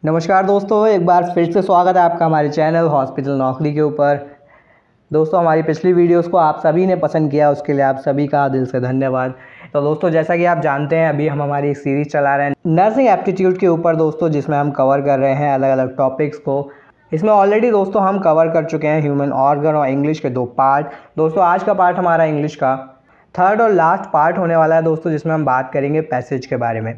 नमस्कार दोस्तों, एक बार फिर से स्वागत है आपका हमारे चैनल हॉस्पिटल नौकरी के ऊपर। दोस्तों, हमारी पिछली वीडियोस को आप सभी ने पसंद किया, उसके लिए आप सभी का दिल से धन्यवाद। तो दोस्तों, जैसा कि आप जानते हैं, अभी हम हमारी एक सीरीज़ चला रहे हैं नर्सिंग एप्टीट्यूड के ऊपर दोस्तों, जिसमें हम कवर कर रहे हैं अलग अलग टॉपिक्स को। इसमें ऑलरेडी दोस्तों हम कवर कर चुके हैं ह्यूमन ऑर्गन और इंग्लिश के 2 पार्ट। दोस्तों, आज का पार्ट हमारा इंग्लिश का 3rd और लास्ट पार्ट होने वाला है दोस्तों, जिसमें हम बात करेंगे पैसेज के बारे में।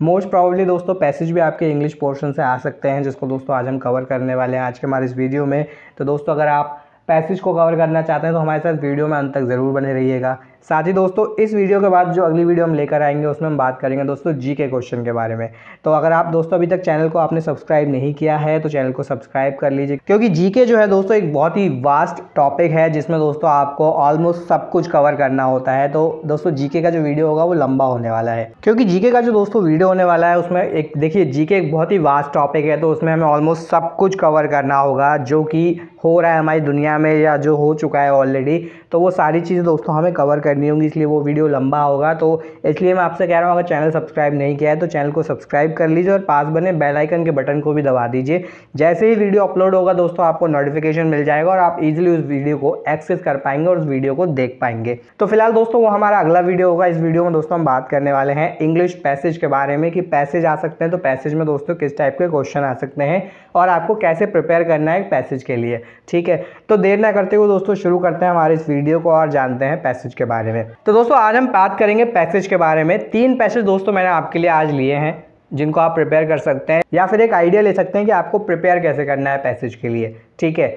मोस्ट प्रॉब्ली दोस्तों पैसेज भी आपके इंग्लिश पोर्शन से आ सकते हैं, जिसको दोस्तों आज हम कवर करने वाले हैं आज के हमारे इस वीडियो में। तो दोस्तों, अगर आप पैसेज को कवर करना चाहते हैं तो हमारे साथ वीडियो में अंत तक ज़रूर बने रहिएगा। साथ ही दोस्तों, इस वीडियो के बाद जो अगली वीडियो हम लेकर आएंगे उसमें हम बात करेंगे दोस्तों जीके क्वेश्चन के बारे में। तो अगर आप दोस्तों अभी तक चैनल को आपने सब्सक्राइब नहीं किया है तो चैनल को सब्सक्राइब कर लीजिए, क्योंकि जीके जो है दोस्तों एक बहुत ही वास्ट टॉपिक है, जिसमें दोस्तों आपको ऑलमोस्ट सब कुछ कवर करना होता है। तो दोस्तों जीके का जो वीडियो होगा वो लंबा होने वाला है, क्योंकि जीके का जो दोस्तों वीडियो होने वाला है उसमें एक देखिए, जीके एक बहुत ही वास्ट टॉपिक है, तो उसमें हमें ऑलमोस्ट सब कुछ कवर करना होगा जो कि हो रहा है हमारी दुनिया में या जो हो चुका है ऑलरेडी। तो वो सारी चीज़ें दोस्तों हमें कवर करनी होंगी, इसलिए वो वीडियो लंबा होगा। तो इसलिए मैं आपसे कह रहा हूँ, अगर चैनल सब्सक्राइब नहीं किया है तो चैनल को सब्सक्राइब कर लीजिए और पास बने बेल आइकन के बटन को भी दबा दीजिए। जैसे ही वीडियो अपलोड होगा दोस्तों आपको नोटिफिकेशन मिल जाएगा और आप इजीली उस वीडियो को एक्सेस कर पाएंगे और उस वीडियो को देख पाएंगे। तो फिलहाल दोस्तों वो हमारा अगला वीडियो होगा। इस वीडियो में दोस्तों हम बात करने वाले हैं इंग्लिश पैसेज के बारे में, कि पैसेज आ सकते हैं तो पैसेज में दोस्तों किस टाइप के क्वेश्चन आ सकते हैं और आपको कैसे प्रिपेयर करना है पैसेज के लिए। ठीक है, तो देर ना करते हुए दोस्तों शुरू करते हैं हमारे इस वीडियो को और जानते हैं पैसेज के बारे में। तो दोस्तों आज हम बात करेंगे पैसेज के बारे में। 3 पैसेज दोस्तों मैंने आपके लिए आज लिए हैं, जिनको आप प्रिपेयर कर सकते हैं या फिर एक आइडिया ले सकते हैं कि आपको प्रिपेयर कैसे करना है पैसेज के लिए। ठीक है,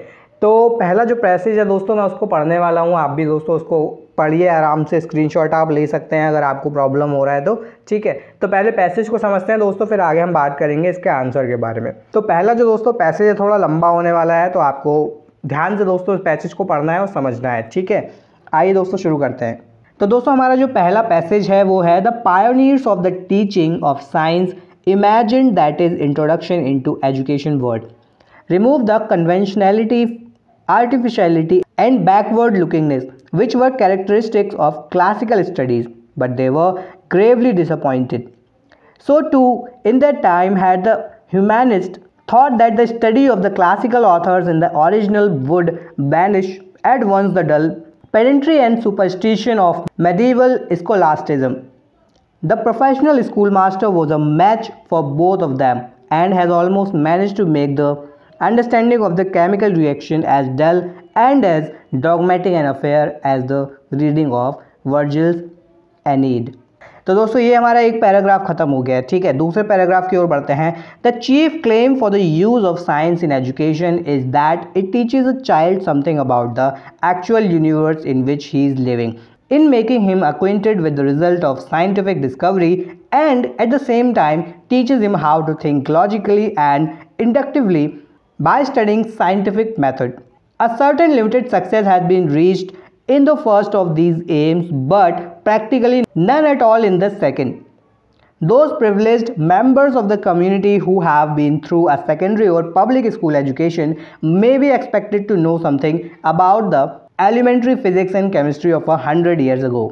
तो पहला जो पैसेज है दोस्तों मैं उसको पढ़ने वाला हूँ। आप भी दोस्तों उसको पढ़िए आराम से, स्क्रीनशॉट आप ले सकते हैं अगर आपको प्रॉब्लम हो रहा है तो। ठीक है, तो पहले पैसेज को समझते हैं दोस्तों, फिर आगे हम बात करेंगे इसके आंसर के बारे में। तो पहला जो दोस्तों पैसेज है थोड़ा लंबा होने वाला है, तो आपको ध्यान से दोस्तों इस पैसेज को पढ़ना है और समझना है। ठीक है, आइए दोस्तों शुरू करते हैं। तो दोस्तों हमारा जो पहला पैसेज है वो है the pioneers of the teaching of science imagined that is introduction into education would, remove the conventionality, artificiality and backward lookingness which were characteristics of classical studies, but they were gravely disappointed. So too in that time had the humanists thought that the study of the classical authors in the original would banish at once the dull pedantry and superstition of medieval scholasticism. The professional schoolmaster was a match for both of them and has almost managed to make the understanding of the chemical reaction as dull and as dogmatic an affair as the reading of Virgil's Aeneid. तो दोस्तों ये हमारा एक paragraph खत्म हो गया है। ठीक है, दूसरे पैराग्राफ की ओर बढ़ते हैं। The chief claim for the use of science in education is that it teaches a child something about the actual universe in which he is living, in making him acquainted with the result of scientific discovery, and at the same time teaches him how to think logically and inductively by studying scientific method. A certain limited success has been reached in the first of these aims, but practically none at all in the second. Those privileged members of the community who have been through a secondary or public school education may be expected to know something about the elementary physics and chemistry of 100 years ago,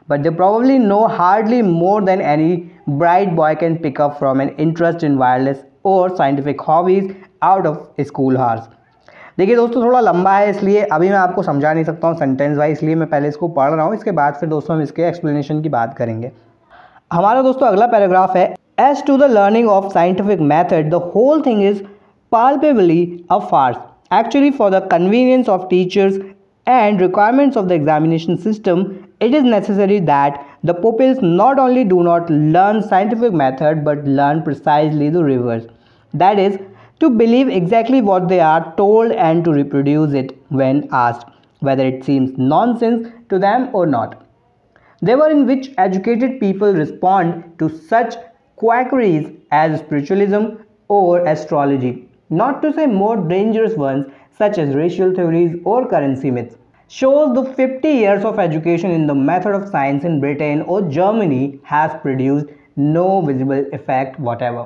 but they probably know hardly more than any bright boy can pick up from an interest in wireless or scientific hobbies out of school hours. देखिए दोस्तों थोड़ा लंबा है, इसलिए अभी मैं आपको समझा नहीं सकता हूँ सेंटेंस वाइज, इसलिए मैं पहले इसको पढ़ रहा हूँ, इसके बाद फिर दोस्तों हम इसके एक्सप्लेनेशन की बात करेंगे। हमारा दोस्तों अगला पैराग्राफ है, as to the learning of scientific method the whole thing is palpably a farce. Actually, for the convenience of teachers and requirements of the examination system, it is necessary that the pupils not only do not learn scientific method but learn precisely the reverse. That is, to believe exactly what they are told and to reproduce it when asked, whether it seems nonsense to them or not. The way in which educated people respond to such quackeries as spiritualism or astrology, not to say more dangerous ones such as racial theories or currency myths, shows the 50 years of education in the method of science in Britain or Germany has produced no visible effect whatever.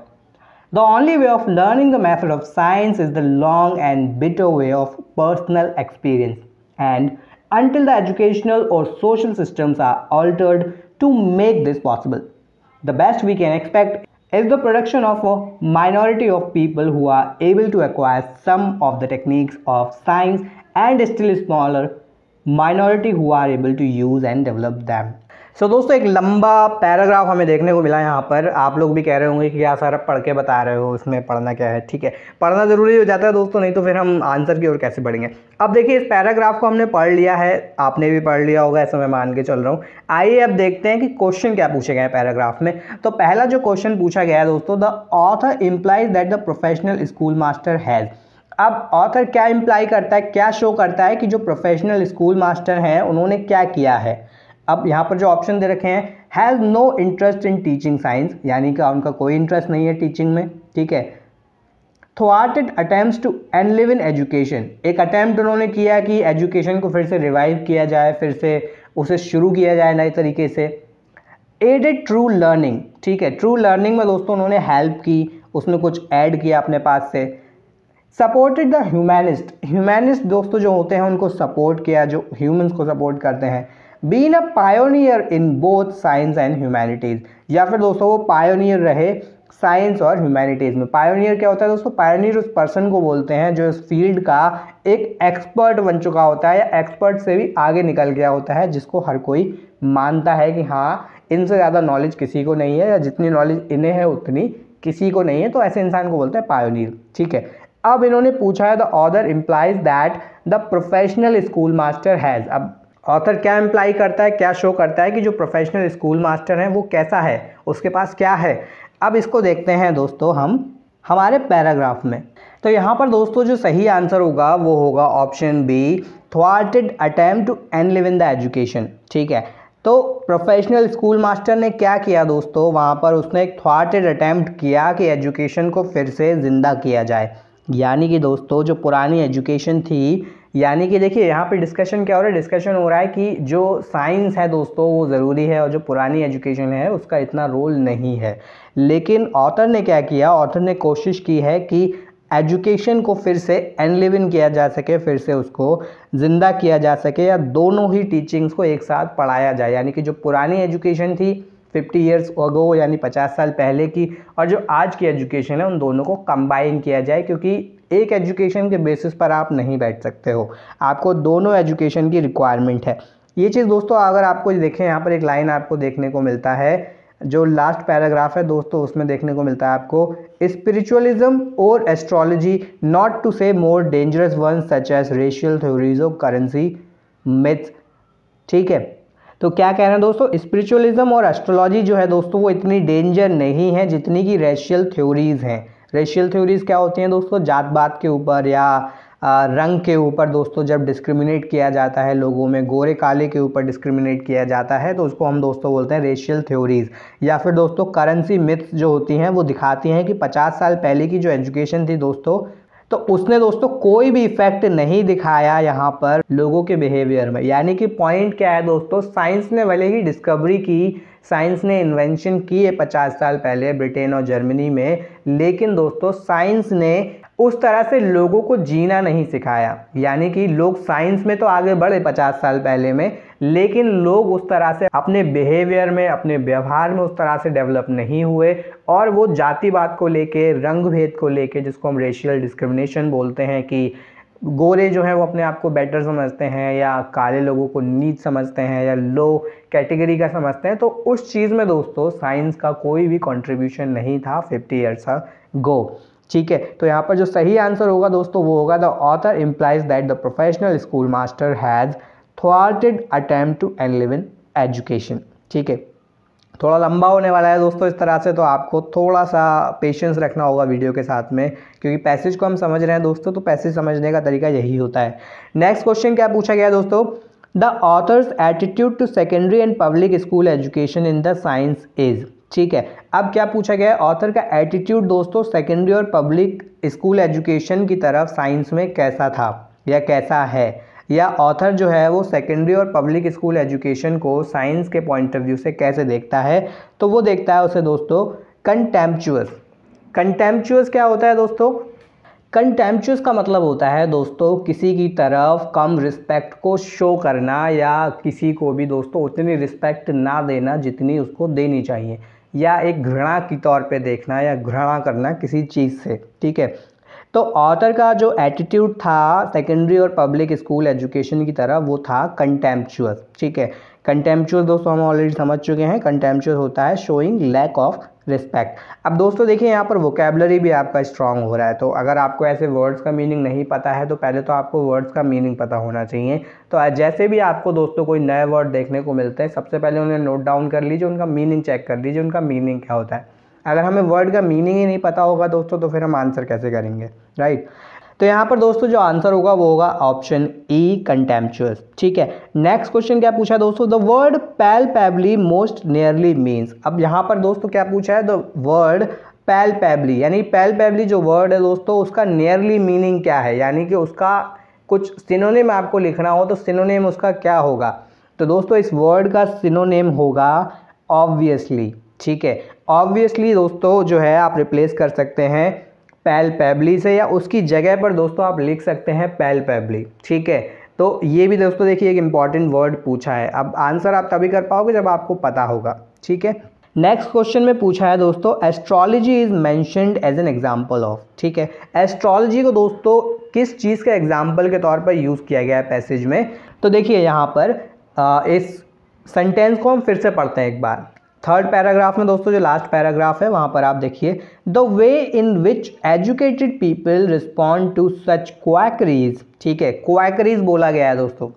The only way of learning the method of science is the long and bitter way of personal experience, and until the educational or social systems are altered to make this possible, the best we can expect is the production of a minority of people who are able to acquire some of the techniques of science and still smaller minority who are able to use and develop them. सो दोस्तों एक लंबा paragraph हमें देखने को मिला यहाँ पर। आप लोग भी कह रहे होंगे कि क्या सर पढ़ के बता रहे हो, इसमें पढ़ना क्या है। ठीक है, पढ़ना ज़रूरी हो जाता है दोस्तों, नहीं तो फिर हम आंसर की ओर कैसे बढ़ेंगे। अब देखिए इस पैराग्राफ को हमने पढ़ लिया है, आपने भी पढ़ लिया होगा ऐसा मैं मान के चल रहा हूँ। आइए अब देखते हैं कि क्वेश्चन क्या पूछे गए हैं पैराग्राफ में। तो पहला जो क्वेश्चन पूछा गया है दोस्तों, the author implies that the professional school master has. अब ऑथर क्या इम्प्लाई करता है, क्या शो करता है कि जो प्रोफेशनल स्कूल मास्टर हैं उन्होंने क्या किया है। अब यहाँ पर जो ऑप्शन दे रखे हैं, has no interest in teaching science, यानी कि उनका कोई इंटरेस्ट नहीं है टीचिंग में। ठीक है, थ्वार्टेड attempts to enliven in education, एक अटेम्प्ट उन्होंने किया कि एजुकेशन को फिर से रिवाइव किया जाए, फिर से उसे शुरू किया जाए नए तरीके से। एडेड ट्रू लर्निंग, ठीक है, ट्रू लर्निंग में दोस्तों उन्होंने हेल्प की, उसमें कुछ ऐड किया अपने पास से। सपोर्टेड द ह्यूमैनिस्ट, ह्यूमैनिस्ट दोस्तों जो होते हैं उनको सपोर्ट किया, जो ह्यूमंस को सपोर्ट करते हैं। Been a pioneer in both science and humanities, या फिर दोस्तों वो पायोनियर रहे साइंस और ह्यूमैनिटीज़ में। पायोनियर क्या होता है दोस्तों, पायोनियर उस पर्सन को बोलते हैं जो इस फील्ड का एक एक्सपर्ट बन चुका होता है या एक्सपर्ट से भी आगे निकल गया होता है, जिसको हर कोई मानता है कि हाँ इनसे ज़्यादा नॉलेज किसी को नहीं है, या जितनी नॉलेज इन्हें है उतनी किसी को नहीं है, तो ऐसे इंसान को बोलते हैं पायोनियर। ठीक है, अब इन्होंने पूछा है the author implies that the professional school master has. अब ऑथर क्या इम्प्लाई करता है, क्या शो करता है कि जो प्रोफेशनल स्कूल मास्टर हैं वो कैसा है, उसके पास क्या है। अब इसको देखते हैं दोस्तों हम हमारे पैराग्राफ में। तो यहाँ पर दोस्तों जो सही आंसर होगा वो होगा option B, thwarted attempt to enliven in the education. ठीक है, तो प्रोफेशनल स्कूल मास्टर ने क्या किया दोस्तों, वहाँ पर उसने एक थ्वार्टेड अटेम्प्ट किया कि एजुकेशन को फिर से ज़िंदा किया जाए। यानी कि दोस्तों जो पुरानी एजुकेशन थी, यानी कि देखिए यहाँ पे डिस्कशन क्या हो रहा है, डिस्कशन हो रहा है कि जो साइंस है दोस्तों वो ज़रूरी है और जो पुरानी एजुकेशन है उसका इतना रोल नहीं है। लेकिन ऑथर ने क्या किया, ऑथर ने कोशिश की है कि एजुकेशन को फिर से एनलिव इन किया जा सके, फिर से उसको ज़िंदा किया जा सके, या दोनों ही टीचिंग्स को एक साथ पढ़ाया जाए। यानी कि जो पुरानी एजुकेशन थी 50 ईयर्स अगो, यानी 50 साल पहले की, और जो आज की एजुकेशन है उन दोनों को कंबाइन किया जाए, क्योंकि एक एजुकेशन के बेसिस पर आप नहीं बैठ सकते हो, आपको दोनों एजुकेशन की रिक्वायरमेंट है। ये चीज़ दोस्तों अगर आपको देखें, यहाँ पर एक लाइन आपको देखने को मिलता है, जो लास्ट पैराग्राफ है दोस्तों उसमें देखने को मिलता है आपको, स्पिरिचुअलिज्म और astrology not to say more dangerous one such as racial theories और करेंसी मिथ्स। ठीक है, तो क्या कह रहे हैं दोस्तों, स्पिरिचुअलिज्म और एस्ट्रोलॉजी जो है दोस्तों वो इतनी डेंजर नहीं है जितनी कि रेशियल थ्योरीज़ हैं। रेशियल थ्योरीज़ क्या होती हैं दोस्तों, जात पात के ऊपर या रंग के ऊपर दोस्तों जब डिस्क्रिमिनेट किया जाता है लोगों में, गोरे काले के ऊपर डिस्क्रिमिनेट किया जाता है, तो उसको हम दोस्तों बोलते हैं रेशियल थ्योरीज़। या फिर दोस्तों करेंसी मिथ्स जो होती हैं वो दिखाती हैं कि 50 साल पहले की जो एजुकेशन थी दोस्तों, तो उसने दोस्तों कोई भी इफेक्ट नहीं दिखाया यहाँ पर लोगों के बिहेवियर में। यानी कि पॉइंट क्या है दोस्तों, साइंस ने भले ही डिस्कवरी की, साइंस ने इन्वेंशन की है 50 साल पहले ब्रिटेन और जर्मनी में, लेकिन दोस्तों साइंस ने उस तरह से लोगों को जीना नहीं सिखाया। यानी कि लोग साइंस में तो आगे बढ़े 50 साल पहले में, लेकिन लोग उस तरह से अपने बिहेवियर में, अपने व्यवहार में उस तरह से डेवलप नहीं हुए, और वो जातिवाद को लेके, रंग भेद को लेके, जिसको हम रेशियल डिस्क्रिमिनेशन बोलते हैं, कि गोरे जो हैं वो अपने आप को बेटर समझते हैं या काले लोगों को नीच समझते हैं या लो कैटेगरी का समझते हैं, तो उस चीज़ में दोस्तों साइंस का कोई भी कंट्रीब्यूशन नहीं था 50 ईयर्स अगो। ठीक है, तो यहाँ पर जो सही आंसर होगा दोस्तों वो होगा the author implies that the professional school master has thwarted attempt to enliven in education. ठीक है, थोड़ा लंबा होने वाला है दोस्तों इस तरह से, तो आपको थोड़ा सा पेशेंस रखना होगा वीडियो के साथ में, क्योंकि पैसेज को हम समझ रहे हैं दोस्तों, तो पैसेज समझने का तरीका यही होता है। नेक्स्ट क्वेश्चन क्या पूछा गया दोस्तों, the author's attitude to secondary and public school education in the science is. ठीक है, अब क्या पूछा गया है, ऑथर का एटीट्यूड दोस्तों सेकेंडरी और पब्लिक स्कूल एजुकेशन की तरफ साइंस में कैसा था या कैसा है, या ऑथर जो है वो सेकेंडरी और पब्लिक स्कूल एजुकेशन को साइंस के पॉइंट ऑफ व्यू से कैसे देखता है। तो वो देखता है उसे दोस्तों कंटेम्पचुअस। कंटेम्पचुअस क्या होता है दोस्तों, कंटेम्पचुअस का मतलब होता है दोस्तों किसी की तरफ कम रिस्पेक्ट को शो करना, या किसी को भी दोस्तों उतनी रिस्पेक्ट ना देना जितनी उसको देनी चाहिए। या एक घृणा के तौर पे देखना या घृणा करना किसी चीज़ से, ठीक है। तो ऑथर का जो एटीट्यूड था सेकेंडरी और पब्लिक स्कूल एजुकेशन की तरफ वो था कंटेम्पचुअस, ठीक है। कंटेम्पचुअस दोस्तों हम ऑलरेडी समझ चुके हैं, कंटेम्पचुअस होता है शोइंग लैक ऑफ रिस्पेक्ट। अब दोस्तों देखिए यहाँ पर वोकेबलरी भी आपका स्ट्रांग हो रहा है, तो अगर आपको ऐसे वर्ड्स का मीनिंग नहीं पता है तो पहले तो आपको वर्ड्स का मीनिंग पता होना चाहिए। तो जैसे भी आपको दोस्तों कोई नए वर्ड देखने को मिलते हैं सबसे पहले उन्हें नोट डाउन कर लीजिए, उनका मीनिंग चेक कर लीजिए, उनका मीनिंग क्या होता है। अगर हमें वर्ड का मीनिंग ही नहीं पता होगा दोस्तों तो फिर हम आंसर कैसे करेंगे, राइट। तो यहाँ पर दोस्तों जो आंसर होगा वो होगा ऑप्शन ई कंटेम्पचुअस, ठीक है। नेक्स्ट क्वेश्चन क्या पूछा है दोस्तों, the word palpably most nearly means. अब यहाँ पर दोस्तों क्या पूछा है, द वर्ड पैल्पेबली, यानी पैल्पेबली जो वर्ड है दोस्तों उसका नियरली मीनिंग क्या है, यानी कि उसका कुछ सिनोनिम आपको लिखना हो तो सिनोनिम उसका क्या होगा। तो दोस्तों इस वर्ड का सिनोनिम होगा ऑब्वियसली, ठीक है। ऑब्वियसली दोस्तों जो है आप रिप्लेस कर सकते हैं पैल्पेबली से, या उसकी जगह पर दोस्तों आप लिख सकते हैं पैल्पेबली, ठीक है। तो ये भी दोस्तों देखिए एक इंपॉर्टेंट वर्ड पूछा है। अब आंसर आप तभी कर पाओगे जब आपको पता होगा, ठीक है। नेक्स्ट क्वेश्चन में पूछा है दोस्तों astrology is mentioned as an example of, ठीक है। एस्ट्रोलॉजी को दोस्तों किस चीज़ का एग्जांपल के तौर पर यूज़ किया गया है पैसेज में। तो देखिए यहाँ पर इस सेंटेंस को हम फिर से पढ़ते हैं एक बार। थर्ड पैराग्राफ में दोस्तों जो लास्ट पैराग्राफ है वहाँ पर आप देखिए, the way in which educated people respond to such quackeries, ठीक है। क्वैकरीज बोला गया है दोस्तों,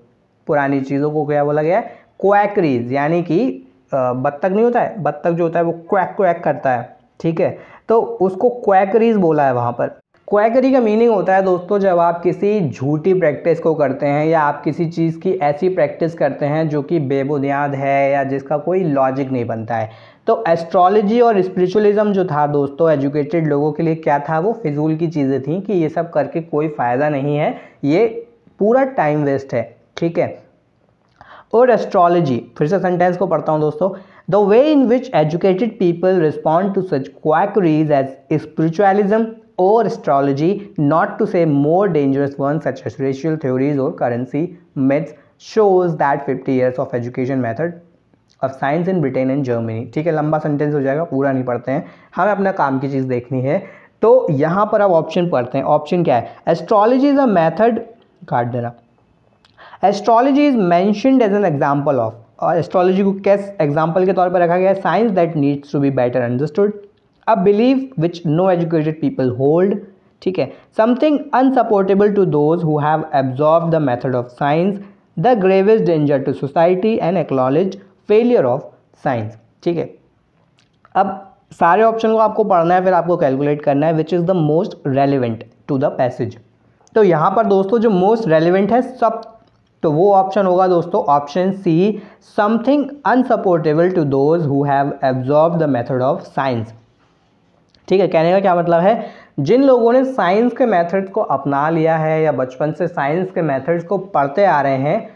पुरानी चीज़ों को क्या बोला गया है, क्वैकरीज, यानी कि बत्तख नहीं होता है, बत्तख जो होता है वो क्वैक क्वैक करता है, ठीक है। तो उसको क्वैकरीज बोला है वहाँ पर। क्वैकरी का मीनिंग होता है दोस्तों जब आप किसी झूठी प्रैक्टिस को करते हैं या आप किसी चीज़ की ऐसी प्रैक्टिस करते हैं जो कि बेबुनियाद है या जिसका कोई लॉजिक नहीं बनता है। तो एस्ट्रोलॉजी और स्पिरिचुअलिज्म जो था दोस्तों एजुकेटेड लोगों के लिए क्या था, वो फिजूल की चीज़ें थी कि ये सब करके कोई फ़ायदा नहीं है, ये पूरा टाइम वेस्ट है, ठीक है। और एस्ट्रोलॉजी, फिर से सेंटेंस को पढ़ता हूँ दोस्तों, the way in which educated people respond to such quackeries as spiritualism or astrology, not to say more dangerous ones such as racial theories or currency myths, shows that 50 years of education method of science in Britain and Germany, ठीक है। लंबा sentence हो जाएगा, पूरा नहीं पढ़ते हैं, हमें अपना काम की चीज़ देखनी है। तो यहाँ पर अब ऑप्शन पढ़ते हैं। ऑप्शन क्या है, एस्ट्रोलॉजी इज अ मेथड, काट देना, astrology is mentioned as an example of, और एस्ट्रोलॉजी को कैसे एग्जाम्पल के तौर पर रखा गया है, science that needs to be better understood, a belief which no educated people hold, ठीक है, something unsupportable to those who have absorbed the method of science, the gravest danger to society and acknowledged failure of science, ठीक है। अब सारे option को आपको पढ़ना है, फिर आपको कैलकुलेट करना है which is the most relevant to the passage। तो यहाँ पर दोस्तों जो मोस्ट रेलिवेंट है सब, तो वो ऑप्शन होगा दोस्तों option C, something unsupportable to those who have absorb the method of science, ठीक है। कहने का क्या मतलब है, जिन लोगों ने साइंस के मेथड्स को अपना लिया है या बचपन से साइंस के मेथड्स को पढ़ते आ रहे हैं,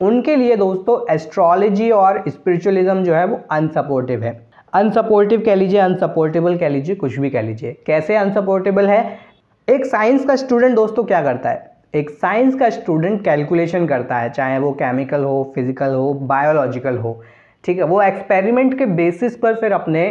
उनके लिए दोस्तों एस्ट्रोलॉजी और स्पिरिचुअलिज्म जो है वो अनसपोर्टिव है। अनसपोर्टिव कह लीजिए, अनसपोर्टेबल कह लीजिए, कुछ भी कह लीजिए। कैसे अनसपोर्टेबल है, एक साइंस का स्टूडेंट दोस्तों क्या करता है, एक साइंस का स्टूडेंट कैलकुलेशन करता है, चाहे वो केमिकल हो, फिजिकल हो, बायोलॉजिकल हो, ठीक है। वो एक्सपेरिमेंट के बेसिस पर फिर अपने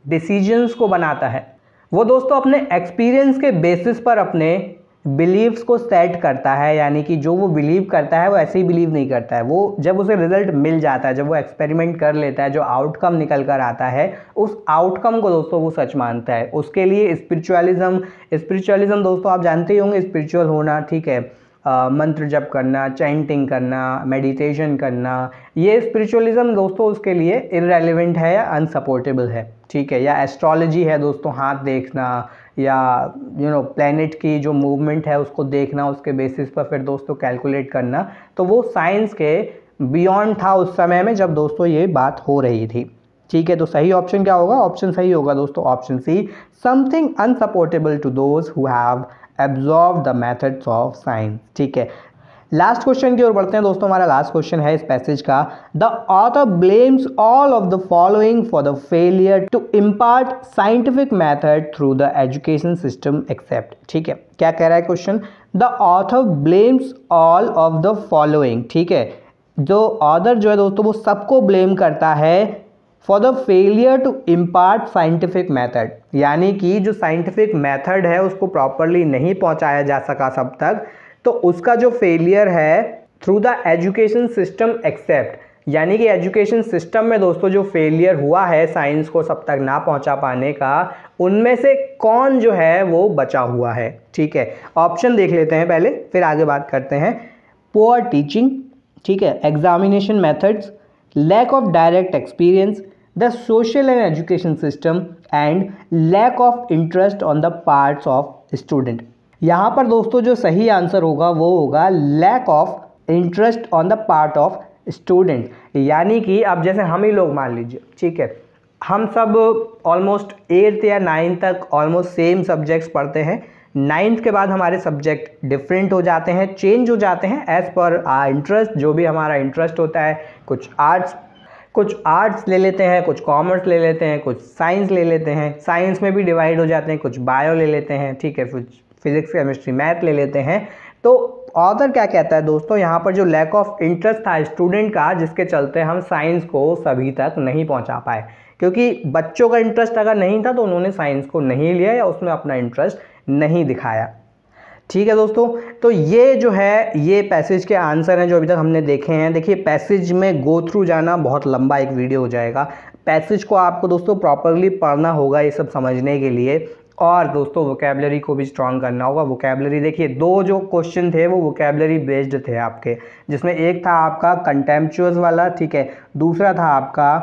डिसीजंस को बनाता है। वो दोस्तों अपने एक्सपीरियंस के बेसिस पर अपने बिलीव्स को सेट करता है, यानी कि जो वो बिलीव करता है वो ऐसे ही बिलीव नहीं करता है, वो जब उसे रिजल्ट मिल जाता है, जब वो एक्सपेरिमेंट कर लेता है, जो आउटकम निकल कर आता है उस आउटकम को दोस्तों वो सच मानता है। उसके लिए स्पिरिचुअलिज्म दोस्तों आप जानते ही होंगे, स्पिरिचुअल होना, ठीक है, मंत्र जप करना, चैंटिंग करना, मेडिटेशन करना, ये स्पिरिचुअलिज्म दोस्तों उसके लिए इररेलेवेंट है या अनसपोर्टेबल है, ठीक है। या एस्ट्रोलॉजी है दोस्तों, हाथ देखना या प्लैनेट की जो मूवमेंट है उसको देखना, उसके बेसिस पर फिर दोस्तों कैलकुलेट करना, तो वो साइंस के बियॉन्ड था उस समय में जब दोस्तों ये बात हो रही थी, ठीक है। तो सही ऑप्शन क्या होगा, ऑप्शन सही होगा दोस्तों option C, something unsupportable to those who have absorb the methods of science, ठीक है। लास्ट क्वेश्चन की ओर बढ़ते हैं दोस्तों। हमारा लास्ट क्वेश्चन है इस पैसेज का, the author blames all of the following for the failure to impart scientific method through the education system except, ठीक है। क्या कह रहा है question, the author blames all of the following, ठीक है। जो ऑथर जो है दोस्तों वो सबको ब्लेम करता है for the failure to impart scientific method, यानी कि जो साइंटिफिक मैथड है उसको प्रॉपरली नहीं पहुंचाया जा सका सब तक, तो उसका जो फेलियर है through the education system except, यानी कि एजुकेशन सिस्टम में दोस्तों जो फेलियर हुआ है साइंस को सब तक ना पहुंचा पाने का, उनमें से कौन जो है वो बचा हुआ है। ठीक है, ऑप्शन देख लेते हैं पहले, फिर आगे बात करते हैं। पुअर टीचिंग, ठीक है, examination methods, lack of direct experience, the social and education system and lack of interest on the parts of student. यहाँ पर दोस्तों जो सही आंसर होगा वो होगा lack of interest on the part of student. यानी कि अब जैसे हम ही लोग मान लीजिए, ठीक है, हम सब ऑलमोस्ट 8th या 9th तक ऑलमोस्ट सेम सब्जेक्ट्स पढ़ते हैं। 9th के बाद हमारे सब्जेक्ट डिफरेंट हो जाते हैं, चेंज हो जाते हैं एज पर आर इंटरेस्ट, जो भी हमारा इंटरेस्ट होता है। कुछ आर्ट्स ले लेते हैं, कुछ कॉमर्स ले लेते हैं, कुछ साइंस ले लेते हैं, साइंस में भी डिवाइड हो जाते हैं, कुछ बायो ले लेते हैं, ठीक है, कुछ फिजिक्स केमिस्ट्री मैथ ले लेते हैं। तो ऑथर क्या कहता है दोस्तों, यहाँ पर जो लैक ऑफ इंटरेस्ट था स्टूडेंट का, जिसके चलते हम साइंस को सभी तक नहीं पहुँचा पाए, क्योंकि बच्चों का इंटरेस्ट अगर नहीं था तो उन्होंने साइंस को नहीं लिया या उसमें अपना इंटरेस्ट नहीं दिखाया। ठीक है दोस्तों, तो ये जो है ये पैसेज के आंसर हैं जो अभी तक हमने देखे हैं। देखिए पैसेज में गो थ्रू जाना बहुत लंबा एक वीडियो हो जाएगा। पैसेज को आपको दोस्तों प्रॉपरली पढ़ना होगा ये सब समझने के लिए, और दोस्तों वोकैबलरी को भी स्ट्रॉन्ग करना होगा। वोकैबलरी देखिए 2 जो क्वेश्चन थे वो वोकैबलरी बेस्ड थे आपके, जिसमें एक था आपका कंटेम्पचुअस वाला, ठीक है, दूसरा था आपका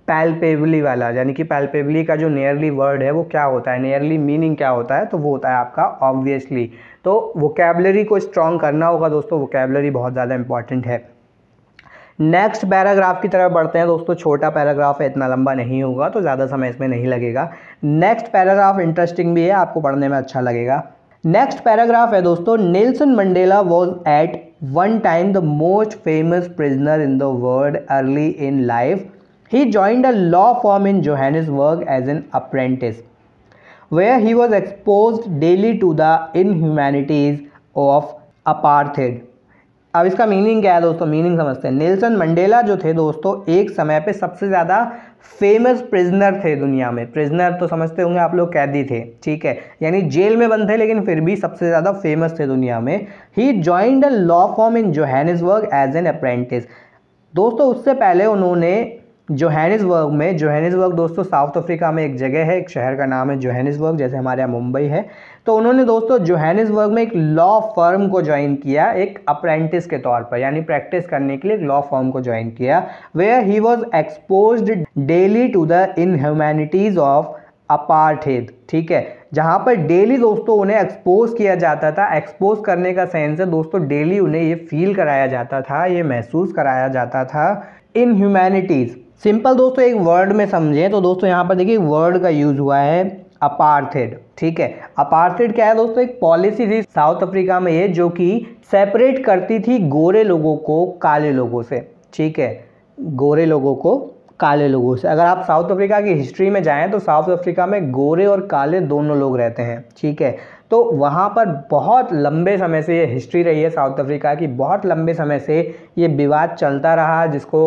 पैल्पेबली वाला, यानी कि पैल्पेबली का जो नियरली वर्ड है वो क्या होता है, नियरली मीनिंग क्या होता है, तो वो होता है आपका ऑब्वियसली। तो वोकैबलरी को स्ट्रॉन्ग करना होगा दोस्तों, वोकैबलरी बहुत ज़्यादा इंपॉर्टेंट है। नेक्स्ट पैराग्राफ की तरफ बढ़ते हैं दोस्तों, छोटा पैराग्राफ है, इतना लंबा नहीं होगा तो ज़्यादा समय इसमें नहीं लगेगा। नेक्स्ट पैराग्राफ इंटरेस्टिंग भी है, आपको पढ़ने में अच्छा लगेगा। नेक्स्ट पैराग्राफ है दोस्तों, Nelson Mandela was at one time the most famous prisoner in the world early in life. He joined a law firm in Johannesburg as an apprentice, where he was exposed daily to the inhumanities of apartheid. अब इसका meaning क्या है दोस्तों, meaning समझते हैं। Nelson Mandela जो थे दोस्तों एक समय पे सबसे ज़्यादा फेमस प्रिजनर थे दुनिया में। प्रिजनर तो समझते होंगे आप लोग, कैदी थे, ठीक है, यानी जेल में बंद थे लेकिन फिर भी सबसे ज़्यादा फेमस थे दुनिया में। He joined a law firm in Johannesburg as an apprentice. दोस्तों उससे पहले उन्होंने जोहानिसबर्ग दोस्तों साउथ अफ्रीका में एक जगह है, एक शहर का नाम है जोहानिसबर्ग, जैसे हमारे यहाँ मुंबई है। तो उन्होंने दोस्तों जोहानिसबर्ग में एक लॉ फर्म को ज्वाइन किया एक अप्रेंटिस के तौर पर, यानी प्रैक्टिस करने के लिए एक लॉ फर्म को ज्वाइन किया। Where he was exposed daily to the inhumanities of apartheid, ठीक है, जहाँ पर डेली दोस्तों उन्हें एक्सपोज किया जाता था। एक्सपोज करने का सेंस है दोस्तों, डेली उन्हें ये फील कराया जाता था, ये महसूस कराया जाता था इनह्यूमैनिटीज। सिंपल दोस्तों एक वर्ड में समझें तो दोस्तों यहाँ पर देखिए वर्ड का यूज हुआ है अपार्थेड, ठीक है। अपार्थेड क्या है दोस्तों, एक पॉलिसी थी साउथ अफ्रीका में ये, जो कि सेपरेट करती थी गोरे लोगों को काले लोगों से, ठीक है, गोरे लोगों को काले लोगों से। अगर आप साउथ अफ्रीका की हिस्ट्री में जाएं तो साउथ अफ्रीका में गोरे और काले दोनों लोग रहते हैं, ठीक है। तो वहाँ पर बहुत लंबे समय से ये हिस्ट्री रही है साउथ अफ्रीका की, बहुत लंबे समय से ये विवाद चलता रहा, जिसको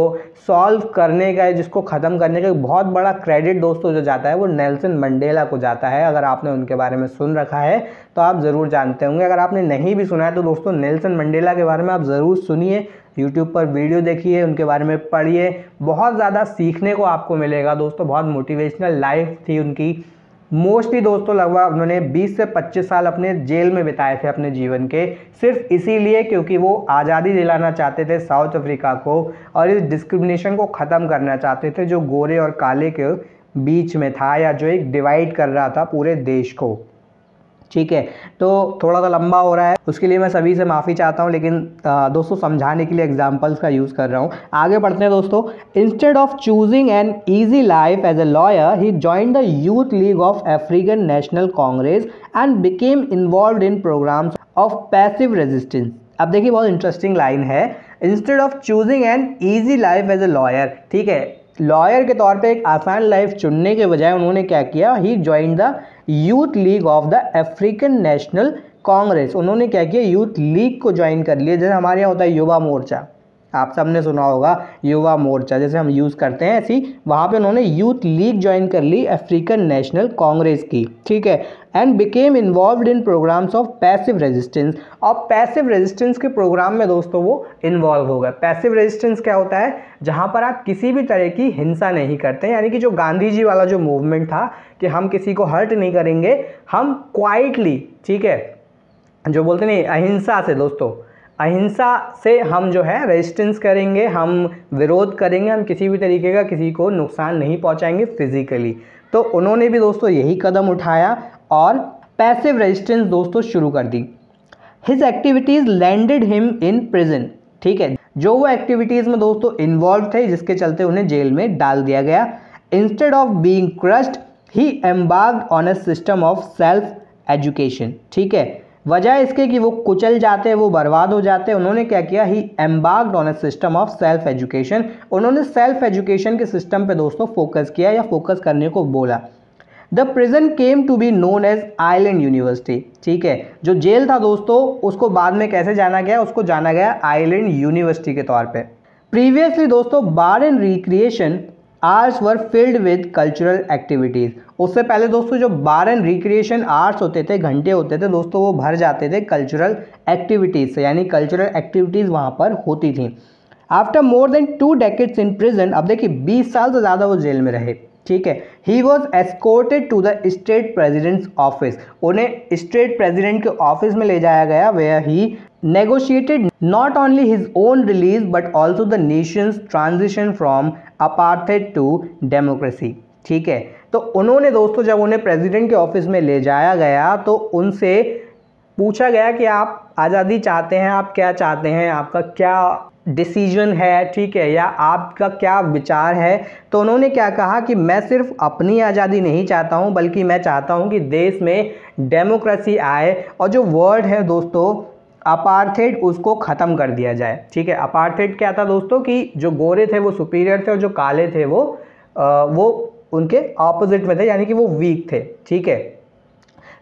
सॉल्व करने का, जिसको ख़त्म करने का बहुत बड़ा क्रेडिट दोस्तों जो जाता है वो नेल्सन मंडेला को जाता है। अगर आपने उनके बारे में सुन रखा है तो आप ज़रूर जानते होंगे, अगर आपने नहीं भी सुना है तो दोस्तों नेल्सन मंडेला के बारे में आप ज़रूर सुनिए, यूट्यूब पर वीडियो देखिए, उनके बारे में पढ़िए, बहुत ज़्यादा सीखने को आपको मिलेगा दोस्तों। बहुत मोटिवेशनल लाइफ थी उनकी। मोस्टली दोस्तों लगभग उन्होंने 20 से 25 साल अपने जेल में बिताए थे अपने जीवन के, सिर्फ इसीलिए क्योंकि वो आज़ादी दिलाना चाहते थे साउथ अफ्रीका को, और इस डिस्क्रिमिनेशन को ख़त्म करना चाहते थे जो गोरे और काले के बीच में था, या जो एक डिवाइड कर रहा था पूरे देश को, ठीक है। तो थोड़ा सा लंबा हो रहा है, उसके लिए मैं सभी से माफ़ी चाहता हूँ, लेकिन दोस्तों समझाने के लिए एग्जांपल्स का यूज़ कर रहा हूँ। आगे बढ़ते हैं दोस्तों। Instead of choosing an easy life as a lawyer, he joined the youth league of African National Congress and became involved in programmes of passive resistance. अब देखिए बहुत इंटरेस्टिंग लाइन है, instead of choosing an easy life as a lawyer, ठीक है, lawyer के तौर पे एक आसान लाइफ चुनने के बजाय उन्होंने क्या किया, he join the youth league of the African National Congress. उन्होंने क्या किया, यूथ लीग को ज्वाइन कर लिया, जैसे हमारे यहाँ होता है युवा मोर्चा। आप सबने सुना होगा युवा मोर्चा जैसे हम यूज़ करते हैं, ऐसी वहाँ पे उन्होंने यूथ लीग ज्वाइन कर ली अफ्रीकन नेशनल कांग्रेस की, ठीक है, and became involved in programmes of passive resistance. और पैसिव रेजिस्टेंस के प्रोग्राम में दोस्तों वो इन्वॉल्व हो गए। पैसिव रेजिस्टेंस क्या होता है? जहाँ पर आप किसी भी तरह की हिंसा नहीं करते, यानी कि जो गांधी जी वाला जो मूवमेंट था कि हम किसी को हर्ट नहीं करेंगे, हम क्वाइटली, ठीक है, जो बोलते नहीं अहिंसा से, दोस्तों अहिंसा से हम जो है रेजिस्टेंस करेंगे, हम विरोध करेंगे, हम किसी भी तरीके का किसी को नुकसान नहीं पहुंचाएंगे फिजिकली। तो उन्होंने भी दोस्तों यही कदम उठाया और पैसिव रेजिस्टेंस दोस्तों शुरू कर दी। His activities landed him in prison, ठीक है, जो वो एक्टिविटीज़ में दोस्तों इन्वॉल्व थे जिसके चलते उन्हें जेल में डाल दिया गया। Instead of being crushed he embarked on a system of self education, ठीक है, वजह इसके कि वो कुचल जाते हैं, वो बर्बाद हो जाते हैं, उन्होंने क्या किया? He embarked on a system of self education, उन्होंने सेल्फ एजुकेशन के सिस्टम पे दोस्तों फोकस किया या फोकस करने को बोला। The prison came to be known as island university, ठीक है, जो जेल था दोस्तों उसको बाद में कैसे जाना गया? उसको जाना गया आइलैंड यूनिवर्सिटी के तौर पे। प्रीवियसली दोस्तों bar and recreation hours were filled with cultural activities, उससे पहले दोस्तों जो बार एंड रिक्रिएशन आवर्स होते थे, घंटे होते थे दोस्तों, वो भर जाते थे कल्चरल एक्टिविटीज़ से, यानी कल्चरल एक्टिविटीज़ वहाँ पर होती थी। After more than 2 decades in prison, अब देखिए 20 साल से ज़्यादा वो जेल में रहे, ठीक है, he was escorted to the state president's office, उन्हें स्टेट प्रेजिडेंट के ऑफिस में ले जाया गया, where he negotiated not only his own release but also the nation's transition from apartheid to democracy, ठीक है। तो उन्होंने दोस्तों जब उन्हें प्रेसिडेंट के ऑफिस में ले जाया गया तो उनसे पूछा गया कि आप आज़ादी चाहते हैं, आप क्या चाहते हैं, आपका क्या डिसीजन है, ठीक है, या आपका क्या विचार है। तो उन्होंने क्या कहा कि मैं सिर्फ अपनी आज़ादी नहीं चाहता हूं, बल्कि मैं चाहता हूं कि देश में डेमोक्रेसी आए और जो वर्ड है दोस्तों अपार्थाइड उसको ख़त्म कर दिया जाए, ठीक है। अपार्थाइड क्या था दोस्तों कि जो गोरे थे वो सुपीरियर थे और जो काले थे वो उनके ऑपोजिट में थे, यानी कि वो वीक थे, ठीक है।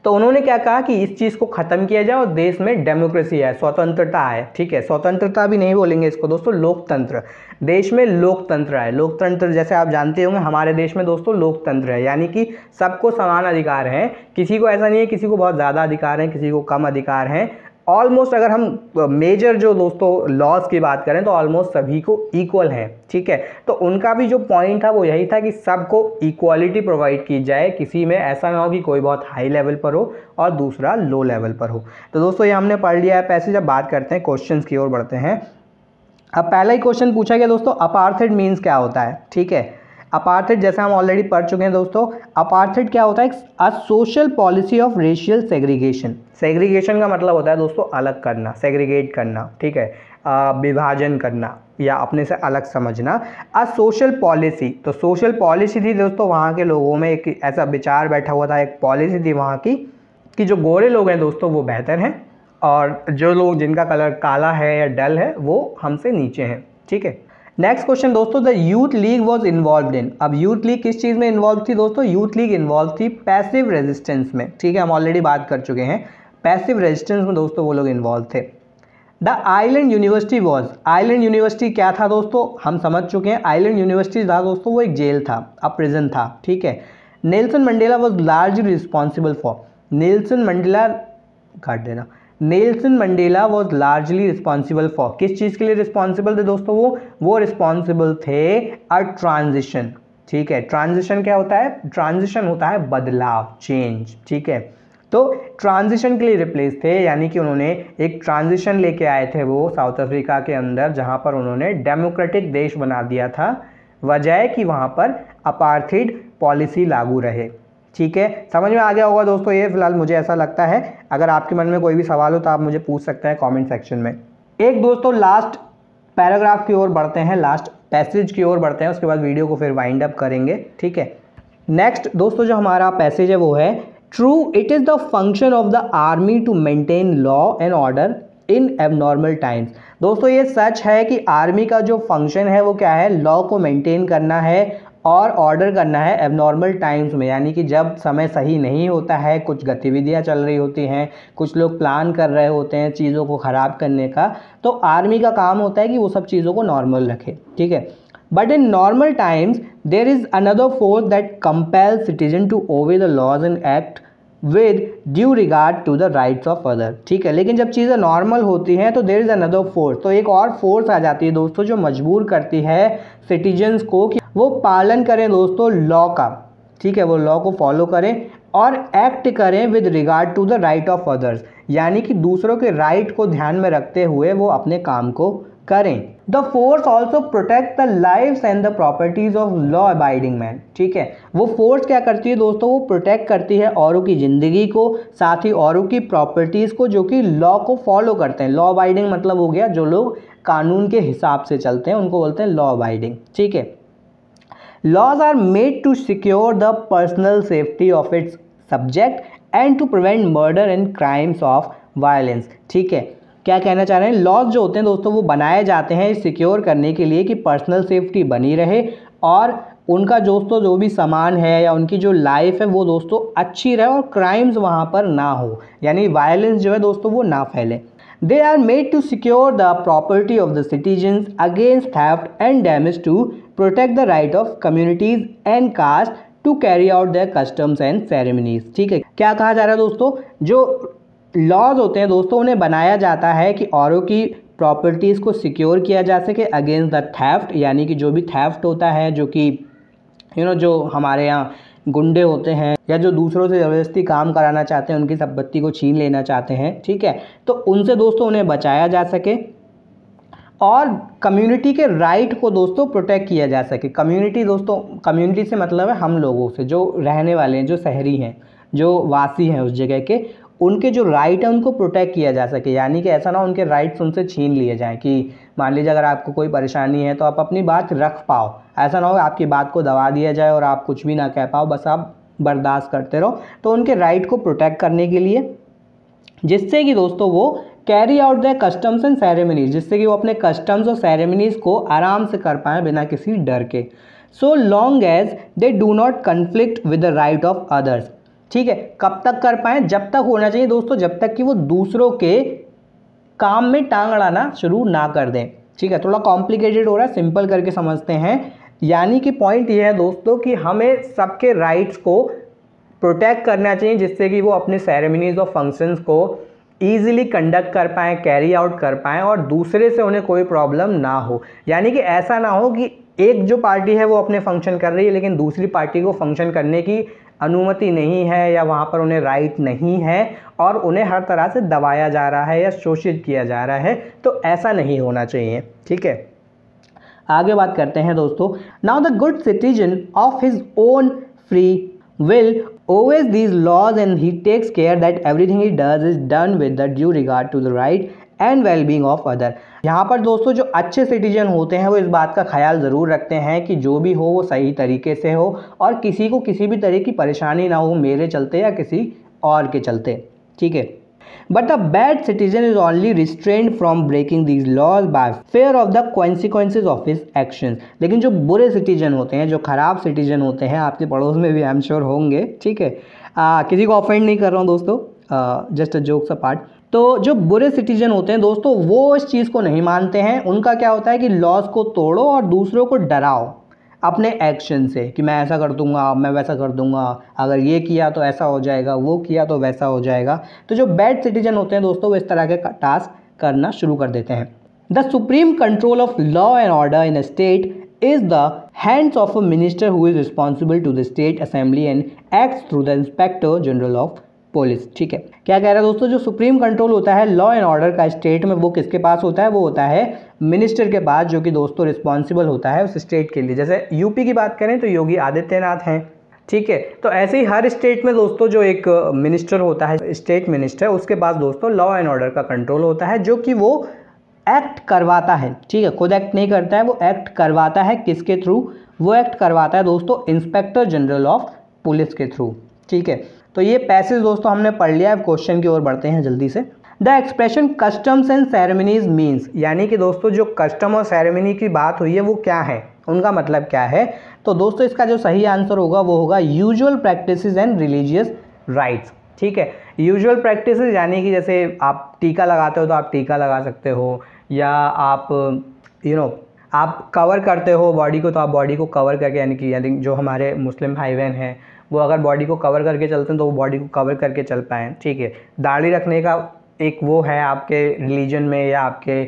तो उन्होंने क्या कहा कि इस चीज़ को ख़त्म किया जाए और देश में डेमोक्रेसी आए, स्वतंत्रता आए, ठीक है, स्वतंत्रता भी नहीं बोलेंगे इसको दोस्तों, लोकतंत्र, देश में लोकतंत्र आए। लोकतंत्र जैसे आप जानते होंगे हमारे देश में दोस्तों लोकतंत्र है, यानी कि सबको समान अधिकार हैं, किसी को ऐसा नहीं है किसी को बहुत ज़्यादा अधिकार हैं, किसी को कम अधिकार हैं। ऑलमोस्ट अगर हम मेजर जो दोस्तों लॉज की बात करें तो ऑलमोस्ट सभी को इक्वल हैं, ठीक है। तो उनका भी जो पॉइंट था वो यही था कि सबको इक्वालिटी प्रोवाइड की जाए, किसी में ऐसा ना हो कि कोई बहुत हाई लेवल पर हो और दूसरा लो लेवल पर हो। तो दोस्तों ये हमने पढ़ लिया है पैसेज। अब बात करते हैं क्वेश्चंस की ओर बढ़ते हैं। अब पहला ही क्वेश्चन पूछा गया दोस्तों अपार्थाइड मीन्स क्या होता है, ठीक है। अपार्थाइड जैसे हम ऑलरेडी पढ़ चुके हैं दोस्तों, अपार्थाइड क्या होता है? A social policy of racial segregation. Segregation का मतलब होता है दोस्तों अलग करना, सेग्रीगेट करना, ठीक है, विभाजन करना या अपने से अलग समझना। अ सोशल पॉलिसी, तो सोशल पॉलिसी थी दोस्तों, वहाँ के लोगों में एक ऐसा विचार बैठा हुआ था, एक पॉलिसी थी वहाँ की कि जो गोरे लोग हैं दोस्तों वो बेहतर हैं और जो लोग जिनका कलर काला है या डल है वो हमसे नीचे हैं, ठीक है। नेक्स्ट क्वेश्चन दोस्तों, the youth league was involve in. अब यूथ लीग किस चीज़ में इन्वॉल्व थी दोस्तों? यूथ लीग इन्वॉल्व थी पैसिव रेजिस्टेंस में, ठीक है, हम ऑलरेडी बात कर चुके हैं। पैसिव रेजिस्टेंस में दोस्तों वो लोग इन्वॉल्व थे। The island university was, island university क्या था दोस्तों? हम समझ चुके हैं। आइलैंड यूनिवर्सिटी था दोस्तों वो एक जेल था, अब प्रिजन था, ठीक है। Nelson Mandela was largely responsible for, Nelson Mandela काट देना, Nelson Mandela was largely responsible for, किस चीज़ के लिए रिस्पॉन्सिबल थे दोस्तों? वो रिस्पॉन्सिबल थे अ ट्रांजिशन, ठीक है। ट्रांजिशन क्या होता है? ट्रांजिशन होता है बदलाव, चेंज, ठीक है। तो ट्रांजिशन के लिए रिप्लेस थे, यानी कि उन्होंने एक ट्रांजिशन लेके आए थे वो साउथ अफ्रीका के अंदर, जहाँ पर उन्होंने डेमोक्रेटिक देश बना दिया था, वजह कि वहाँ पर अपार्थाइड पॉलिसी लागू रहे, ठीक है। समझ में आ गया होगा दोस्तों ये, फिलहाल मुझे ऐसा लगता है। अगर आपके मन में कोई भी सवाल हो तो आप मुझे पूछ सकते हैं कमेंट सेक्शन में। एक दोस्तों लास्ट पैराग्राफ की ओर बढ़ते हैं, लास्ट पैसेज की ओर बढ़ते हैं, उसके बाद वीडियो को फिर वाइंड अप करेंगे, ठीक है। नेक्स्ट दोस्तों जो हमारा पैसेज है वो है true it is the function of the army to maintain law and order in abnormal times. दोस्तों ये सच है कि आर्मी का जो फंक्शन है वो क्या है? लॉ को मेंटेन करना है और ऑर्डर करना है एबनॉर्मल टाइम्स में, यानी कि जब समय सही नहीं होता है, कुछ गतिविधियां चल रही होती हैं, कुछ लोग प्लान कर रहे होते हैं चीज़ों को ख़राब करने का, तो आर्मी का काम होता है कि वो सब चीज़ों को नॉर्मल रखे, ठीक है। But in normal times there is another force that compels citizen to obey the laws and act with due regard to the rights of other, ठीक है। लेकिन जब चीज़ें नॉर्मल होती हैं तो देयर इज़ अनदर फोर्स, तो एक और फोर्स आ जाती है दोस्तों जो मजबूर करती है सिटीजन्स को कि वो पालन करें दोस्तों लॉ का, ठीक है, वो लॉ को फॉलो करें और एक्ट करें with regard to the right of others, यानी कि दूसरों के राइट को ध्यान में रखते हुए वो अपने काम को करें। The force also protect the lives and the properties of law abiding man, ठीक है। वो फोर्स क्या करती है दोस्तों, वो प्रोटेक्ट करती है औरों की ज़िंदगी को, साथ ही औरों की प्रॉपर्टीज़ को जो कि लॉ को फॉलो करते हैं। लॉ अबाइडिंग मतलब हो गया जो लोग कानून के हिसाब से चलते हैं उनको बोलते हैं लॉ अबाइडिंग, ठीक है। Laws are made to secure the personal safety of its subject and to prevent murder and crimes of violence, ठीक है। क्या कहना चाह रहे हैं, लॉज जो होते हैं दोस्तों वो बनाए जाते हैं सिक्योर करने के लिए कि पर्सनल सेफ्टी बनी रहे और उनका दोस्तों जो भी सामान है या उनकी जो लाइफ है वो दोस्तों अच्छी रहे और क्राइम्स वहाँ पर ना हो, यानी वायलेंस जो है दोस्तों वो ना फैले। They are made to secure the property of the citizens against theft and damage, to protect the right of communities and castes to carry out their customs and ceremonies, ठीक है। क्या कहा जा रहा है दोस्तों, जो लॉज होते हैं दोस्तों उन्हें बनाया जाता है कि औरों की प्रॉपर्टीज़ को सिक्योर किया जा सके अगेंस्ट द थेफ्ट, यानी कि जो भी थेफ्ट होता है जो कि जो हमारे यहाँ गुंडे होते हैं या जो दूसरों से ज़बरदस्ती काम कराना चाहते हैं, उनकी संपत्ति को छीन लेना चाहते हैं, ठीक है, तो उनसे दोस्तों उन्हें बचाया जा सके और कम्युनिटी के राइट को दोस्तों प्रोटेक्ट किया जा सके। कम्युनिटी दोस्तों, कम्युनिटी से मतलब है हम लोगों से, जो रहने वाले हैं, जो शहरी हैं, जो वासी हैं उस जगह के, उनके जो राइट है उनको प्रोटेक्ट किया जा सके, यानी कि ऐसा ना उनके राइट्स उनसे छीन लिए जाएं कि मान लीजिए अगर आपको कोई परेशानी है तो आप अपनी बात रख पाओ, ऐसा ना हो आपकी बात को दबा दिया जाए और आप कुछ भी ना कह पाओ, बस आप बर्दाश्त करते रहो। तो उनके राइट को प्रोटेक्ट करने के लिए, जिससे कि दोस्तों वो carry out the customs and ceremonies, जिससे कि वो अपने कस्टम्स और सेरेमनीज को आराम से कर पाएँ बिना किसी डर के। So long as they do not conflict with the right of others, ठीक है। कब तक कर पाएँ, जब तक होना चाहिए दोस्तों, जब तक कि वो दूसरों के काम में टांग अड़ाना शुरू ना कर दें, ठीक है। थोड़ा कॉम्प्लिकेटेड हो रहा है, सिंपल करके समझते हैं। यानी कि पॉइंट ये है दोस्तों कि हमें सबके राइट्स को प्रोटेक्ट करना चाहिए, जिससे कि वो अपने सेरेमनीज और फंक्शंस को ईजिली कंडक्ट कर पाएँ, कैरी आउट कर पाएँ और दूसरे से उन्हें कोई प्रॉब्लम ना हो। यानी कि ऐसा ना हो कि एक जो पार्टी है वो अपने फंक्शन कर रही है लेकिन दूसरी पार्टी को फंक्शन करने की अनुमति नहीं है या वहाँ पर उन्हें राइट नहीं है और उन्हें हर तरह से दबाया जा रहा है या शोषित किया जा रहा है, तो ऐसा नहीं होना चाहिए, ठीक है। आगे बात करते हैं दोस्तों। Now the good citizen of his own free will obeys these laws and he takes care that everything he does is done with the due regard to the right and wellbeing of other. यहाँ पर दोस्तों जो अच्छे citizen होते हैं वो इस बात का ख्याल ज़रूर रखते हैं कि जो भी हो वो सही तरीके से हो और किसी को किसी भी तरह की परेशानी ना हो मेरे चलते या किसी और के चलते, ठीक है। But a bad citizen is only restrained from breaking these laws by fear of the consequences of his actions. लेकिन जो बुरे सिटीजन होते हैं, जो ख़राब सिटीजन होते हैं, आपके पड़ोस में भी आई एम श्योर होंगे, ठीक है, किसी को ऑफेंड नहीं कर रहा हूँ दोस्तों, जस्ट अ जोक्स अपार्ट। तो जो बुरे सिटीजन होते हैं दोस्तों वो इस चीज़ को नहीं मानते हैं। उनका क्या होता है कि लॉज को तोड़ो और दूसरों को डराओ अपने एक्शन से कि मैं ऐसा कर दूंगा, मैं वैसा कर दूंगा, अगर ये किया तो ऐसा हो जाएगा, वो किया तो वैसा हो जाएगा। तो जो बैड सिटीजन होते हैं दोस्तों वो इस तरह के टास्क करना शुरू कर देते हैं। The supreme control of law and order in a state is the hands of a minister who is responsible to the state assembly and acts through the inspector general of police, ठीक है। क्या कह रहा है दोस्तों, जो supreme control होता है लॉ एंड ऑर्डर का स्टेट में वो किसके पास होता है, वो होता है मिनिस्टर के पास, जो कि दोस्तों रिस्पॉन्सिबल होता है उस स्टेट के लिए। जैसे यूपी की बात करें तो योगी आदित्यनाथ हैं, ठीक है। तो ऐसे ही हर स्टेट में दोस्तों जो एक मिनिस्टर होता है, स्टेट मिनिस्टर, उसके पास दोस्तों लॉ एंड ऑर्डर का कंट्रोल होता है, जो कि वो एक्ट करवाता है, ठीक है। खुद एक्ट नहीं करता है, वो एक्ट करवाता है। किसके थ्रू वो एक्ट करवाता है दोस्तों, इंस्पेक्टर जनरल ऑफ पुलिस के थ्रू, ठीक है। तो ये पैसेज दोस्तों हमने पढ़ लिया। अब क्वेश्चन की ओर बढ़ते हैं जल्दी से। The expression customs and ceremonies means, यानी कि दोस्तों जो कस्टम और सेरेमनी की बात हुई है वो क्या है, उनका मतलब क्या है? तो दोस्तों इसका जो सही आंसर होगा वो होगा usual practices and religious rights. ठीक है, यूजुअल प्रैक्टिसेस यानी कि जैसे आप टीका लगाते हो तो आप टीका लगा सकते हो, या आप आप कवर करते हो बॉडी को तो आप बॉडी को कवर करके, यानी जो हमारे मुस्लिम भाई बहन हैं वो अगर बॉडी को कवर करके चलते हैं तो वो बॉडी को कवर करके चल पाएँ। ठीक है, दाढ़ी रखने का एक वो है आपके रिलीजन में या आपके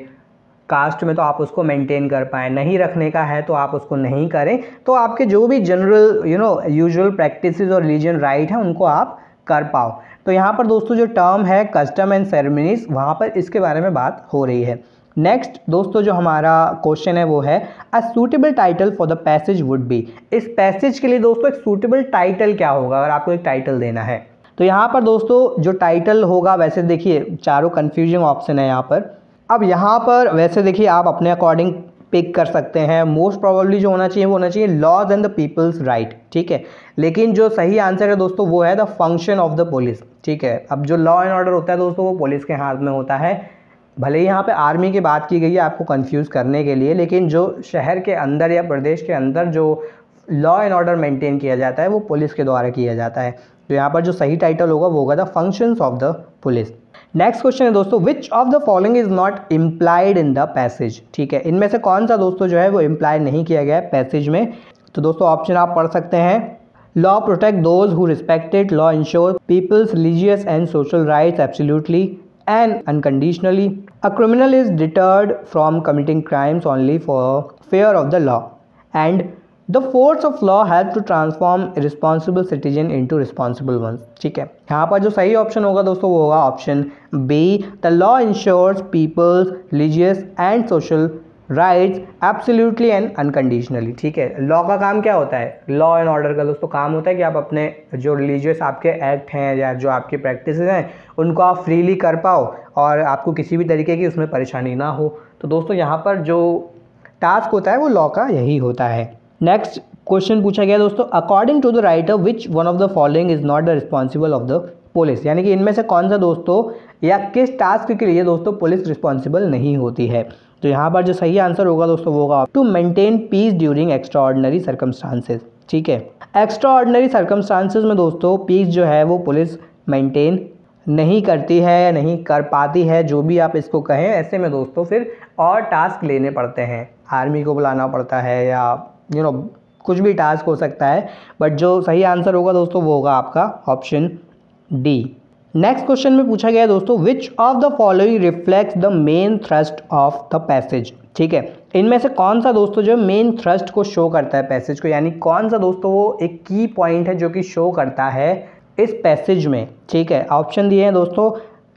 कास्ट में तो आप उसको मेंटेन कर पाएँ, नहीं रखने का है तो आप उसको नहीं करें। तो आपके जो भी जनरल यूजुअल प्रैक्टिसेस और रिलीजन राइट हैं उनको आप कर पाओ। तो यहाँ पर दोस्तों जो टर्म है कस्टम एंड सेरेमनीज, वहाँ पर इसके बारे में बात हो रही है। नेक्स्ट दोस्तों जो हमारा क्वेश्चन है वो है a suitable title for the passage would be. इस पैसेज के लिए दोस्तों एक सूटेबल टाइटल क्या होगा अगर आपको एक टाइटल देना है? तो यहाँ पर दोस्तों जो टाइटल होगा, वैसे देखिए चारों कन्फ्यूजिंग ऑप्शन है यहाँ पर। अब यहाँ पर वैसे देखिए आप अपने अकॉर्डिंग पिक कर सकते हैं। मोस्ट प्रोबेबली जो होना चाहिए वो होना चाहिए laws and the people's right. ठीक है, लेकिन जो सही आंसर है दोस्तों वो है the function of the police. ठीक है, अब जो लॉ एंड ऑर्डर होता है दोस्तों वो पुलिस के हाथ में होता है। भले ही यहाँ पे आर्मी की बात की गई है आपको कंफ्यूज करने के लिए, लेकिन जो शहर के अंदर या प्रदेश के अंदर जो लॉ एंड ऑर्डर मेंटेन किया जाता है वो पुलिस के द्वारा किया जाता है। तो यहाँ पर जो सही टाइटल होगा वो होगा the functions of the police. Next question है दोस्तों विच of the following is not implied in the passage. ठीक है, इनमें से कौन सा दोस्तों जो है वो इम्प्लाइड नहीं किया गया है पैसेज में? तो दोस्तों ऑप्शन आप पढ़ सकते हैं। Law protect those who respect it, law ensure people's religious and social rights absolutely and unconditionally. A criminal is deterred from committing crimes only for fear of the law, and the force of law help to transform irresponsible citizen into responsible ones. ठीक है, यहाँ पर जो सही option होगा दोस्तों वो होगा option B, the law ensures people's religious and social rights absolutely and unconditionally. ठीक है, लॉ का काम क्या होता है? लॉ एंड ऑर्डर का दोस्तों काम होता है कि आप अपने जो रिलीजियस आपके एक्ट हैं या जो आपकी प्रैक्टिस हैं उनको आप फ्रीली कर पाओ और आपको किसी भी तरीके की उसमें परेशानी ना हो। तो दोस्तों यहाँ पर जो टास्क होता है वो लॉ का यही होता है। नेक्स्ट क्वेश्चन पूछा गया दोस्तों according to the writer which one of the following is not the responsible of the police, यानी कि इनमें से कौन सा दोस्तों या किस टास्क के लिए दोस्तों पुलिस रिस्पॉन्सिबल नहीं होती है? तो यहाँ पर जो सही आंसर होगा दोस्तों वो होगा to maintain peace during extraordinary circumstances. ठीक है, एक्स्ट्रा ऑर्डिनरी सर्कमस्टांसेस में दोस्तों पीस जो है वो पुलिस मेंटेन नहीं करती है या नहीं कर पाती है, जो भी आप इसको कहें। ऐसे में दोस्तों फिर और टास्क लेने पड़ते हैं, आर्मी को बुलाना पड़ता है या कुछ भी टास्क हो सकता है, बट जो सही आंसर होगा दोस्तों वो होगा आपका ऑप्शन डी। नेक्स्ट क्वेश्चन में पूछा गया है दोस्तों विच of the following reflects the main thrust of the passage. ठीक है, इनमें से कौन सा दोस्तों जो मेन थ्रस्ट को शो करता है पैसेज को, यानी कौन सा दोस्तों वो एक की पॉइंट है जो कि शो करता है इस पैसेज में? ठीक है, ऑप्शन दिए हैं दोस्तों।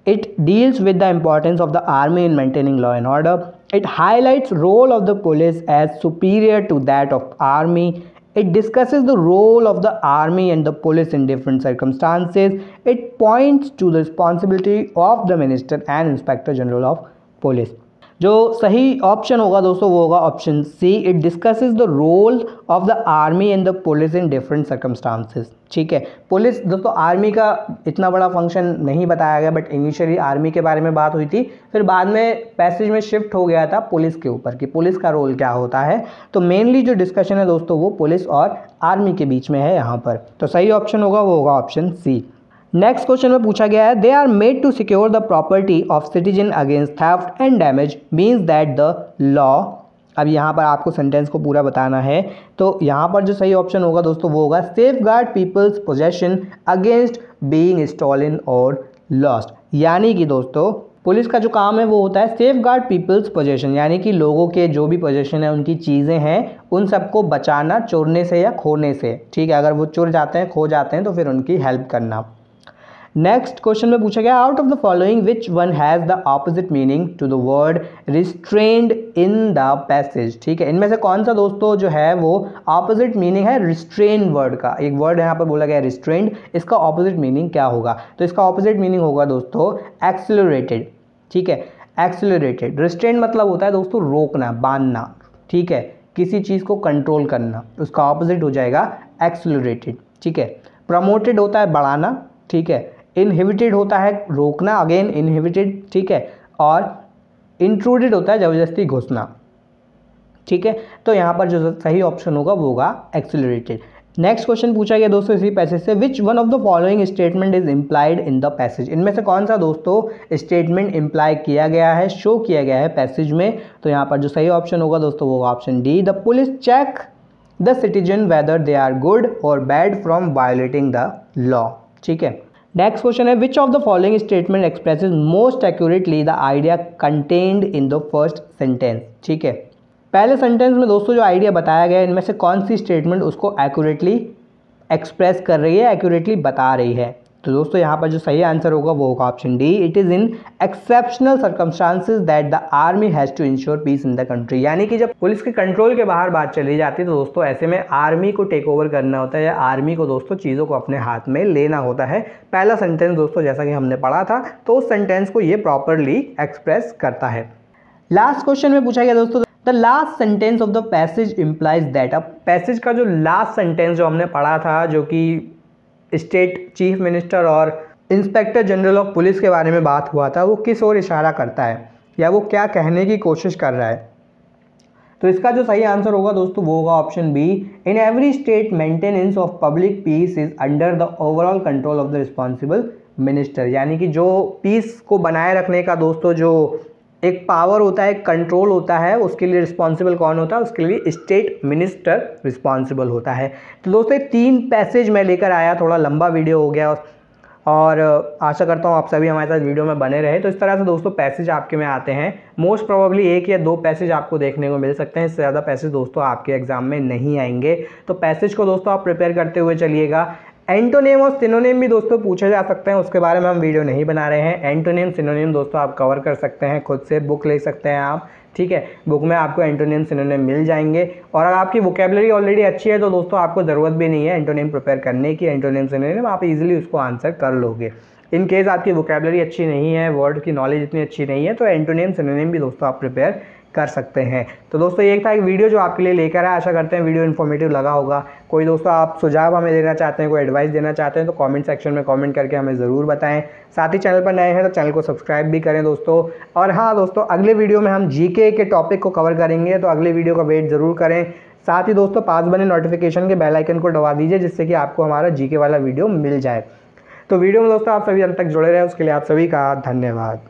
It deals with the importance of the army in maintaining law and order, it highlights role of the police as superior to that of army, it discusses the role of the army and the police in different circumstances, it points to the responsibility of the minister and inspector general of police। जो सही option होगा दोस्तों वो होगा option C, it discusses the role of the army and the police in different circumstances. ठीक है, police दोस्तों army का इतना बड़ा फंक्शन नहीं बताया गया, बट इनिशियली आर्मी के बारे में बात हुई थी, फिर बाद में पैसेज में शिफ्ट हो गया था पुलिस के ऊपर कि पुलिस का रोल क्या होता है। तो मेनली जो डिस्कशन है दोस्तों वो पुलिस और आर्मी के बीच में है यहाँ पर। तो सही ऑप्शन होगा वो होगा ऑप्शन सी। नेक्स्ट क्वेश्चन में पूछा गया है they are made to secure the property of citizen against theft and damage means that the law. अब यहाँ पर आपको सेंटेंस को पूरा बताना है, तो यहाँ पर जो सही ऑप्शन होगा दोस्तों वो होगा safeguard people's possession against being stolen और लॉस्ट। यानी कि दोस्तों पुलिस का जो काम है वो होता है सेफ गार्ड पीपल्स पोजेशन, यानी कि लोगों के जो भी पोजेशन है उनकी चीज़ें हैं उन सबको बचाना चोरने से या खोने से। ठीक है, अगर वो चुर जाते हैं खो जाते हैं तो फिर उनकी हेल्प करना। नेक्स्ट क्वेश्चन में पूछा गया out of the following which one has the opposite meaning to the word restrained in the passage. ठीक है, इनमें से कौन सा दोस्तों जो है वो ऑपोजिट मीनिंग है रिस्ट्रेन वर्ड का? एक वर्ड यहाँ पर बोला गया रिस्ट्रेन्ड, इसका ऑपोजिट मीनिंग क्या होगा? तो इसका ऑपोजिट मीनिंग होगा दोस्तों एक्सेलरेटेड। ठीक है, एक्सेलरेटेड। रिस्ट्रेन मतलब होता है दोस्तों रोकना, बांधना। ठीक है, किसी चीज़ को कंट्रोल करना, उसका ऑपोजिट हो जाएगा एक्सेलरेटेड। ठीक है, प्रमोटेड होता है बढ़ाना। ठीक है, इनहिबिटेड होता है रोकना, अगेन इनहिबिटेड। ठीक है, और इंट्रूडेड होता है जबरदस्ती घुसना। ठीक है, तो यहाँ पर जो सही ऑप्शन होगा वो होगा एक्सेलरेटेड। नेक्स्ट क्वेश्चन पूछा गया दोस्तों इसी पैसेज से, विच one of the following statement is implied in the passage, इनमें से कौन सा दोस्तों स्टेटमेंट इम्प्लाई किया गया है, शो किया गया है पैसेज में। तो यहाँ पर जो सही ऑप्शन होगा दोस्तों वो होगा option D, the police check the citizen whether they are good और bad from violating the law. ठीक है, नेक्स्ट क्वेश्चन है, which of the following statement expresses most accurately the idea contained in the first sentence. ठीक है, पहले sentence में दोस्तों जो आइडिया बताया गया है इनमें से कौन सी स्टेटमेंट उसको एक्यूरेटली एक्सप्रेस कर रही है, एक्यूरेटली बता रही है। तो दोस्तों यहाँ पर जो सही आंसर होगा वो होगा option D, it is in exceptional circumstances that the army has to ensure peace in the country. यानी कि जब पुलिस के कंट्रोल के बाहर बात चली जाती है तो दोस्तों ऐसे में आर्मी को टेक ओवर करना होता है या आर्मी को दोस्तों चीज़ों को अपने हाथ में लेना होता है। पहला सेंटेंस दोस्तों जैसा कि हमने पढ़ा था तो उस सेंटेंस को ये प्रॉपरली एक्सप्रेस करता है। लास्ट क्वेश्चन में पूछा गया दोस्तों, the last sentence of the passage implies that. अब पैसेज का जो लास्ट सेंटेंस जो हमने पढ़ा था जो कि स्टेट चीफ मिनिस्टर और इंस्पेक्टर जनरल ऑफ पुलिस के बारे में बात हुआ था, वो किस ओर इशारा करता है या वो क्या कहने की कोशिश कर रहा है। तो इसका जो सही आंसर होगा दोस्तों वो होगा option B, in every state maintenance of public peace is under the overall control of the responsible minister. यानी कि जो पीस को बनाए रखने का दोस्तों जो एक पावर होता है, एक कंट्रोल होता है, उसके लिए रिस्पॉन्सिबल कौन होता है, उसके लिए स्टेट मिनिस्टर रिस्पॉन्सिबल होता है। तो दोस्तों 3 पैसेज मैं लेकर आया, थोड़ा लंबा वीडियो हो गया और आशा करता हूँ आप सभी हमारे साथ वीडियो में बने रहे। तो इस तरह से दोस्तों पैसेज आपके में आते हैं, मोस्ट प्रोबेबली 1 या 2 पैसेज आपको देखने को मिल सकते हैं, इससे ज़्यादा पैसेज दोस्तों आपके एग्जाम में नहीं आएंगे। तो पैसेज को दोस्तों आप प्रिपेयर करते हुए चलिएगा। एंटोनिम और सिनोनिम भी दोस्तों पूछे जा सकते हैं, उसके बारे में हम वीडियो नहीं बना रहे हैं। एंटोनिम सिनोनिम दोस्तों आप कवर कर सकते हैं, खुद से बुक ले सकते हैं आप। ठीक है, बुक में आपको एंटोनिम सिनोनिम मिल जाएंगे और अगर आपकी वोकेबलरी ऑलरेडी अच्छी है तो दोस्तों आपको ज़रूरत भी नहीं है एंटोनिम प्रिपेयर करने की। एंटोनिम सिनोनिम आप इजीली उसको आंसर कर लोगे। इन केस आपकी वोकेबलरी अच्छी नहीं है, वर्ड की नॉलेज इतनी अच्छी नहीं है, तो एंटोनिम सिनोनिम भी दोस्तों आप प्रिपेयर कर सकते हैं। तो दोस्तों एक था एक वीडियो जो आपके लिए लेकर आया, आशा करते हैं वीडियो इन्फॉर्मेटिव लगा होगा। कोई दोस्तों आप सुझाव हमें देना चाहते हैं, कोई एडवाइस देना चाहते हैं तो कमेंट सेक्शन में कमेंट करके हमें ज़रूर बताएं। साथ ही चैनल पर नए हैं तो चैनल को सब्सक्राइब भी करें दोस्तों। और हाँ दोस्तों, अगले वीडियो में हम जीके के टॉपिक को कवर करेंगे, तो अगले वीडियो का वेट ज़रूर करें। साथ ही दोस्तों पास बने नोटिफिकेशन के बेल आइकन को दबा दीजिए जिससे कि आपको हमारा जीके वाला वीडियो मिल जाए। तो वीडियो में दोस्तों आप सभी अंत तक जुड़े रहे, उसके लिए आप सभी का धन्यवाद।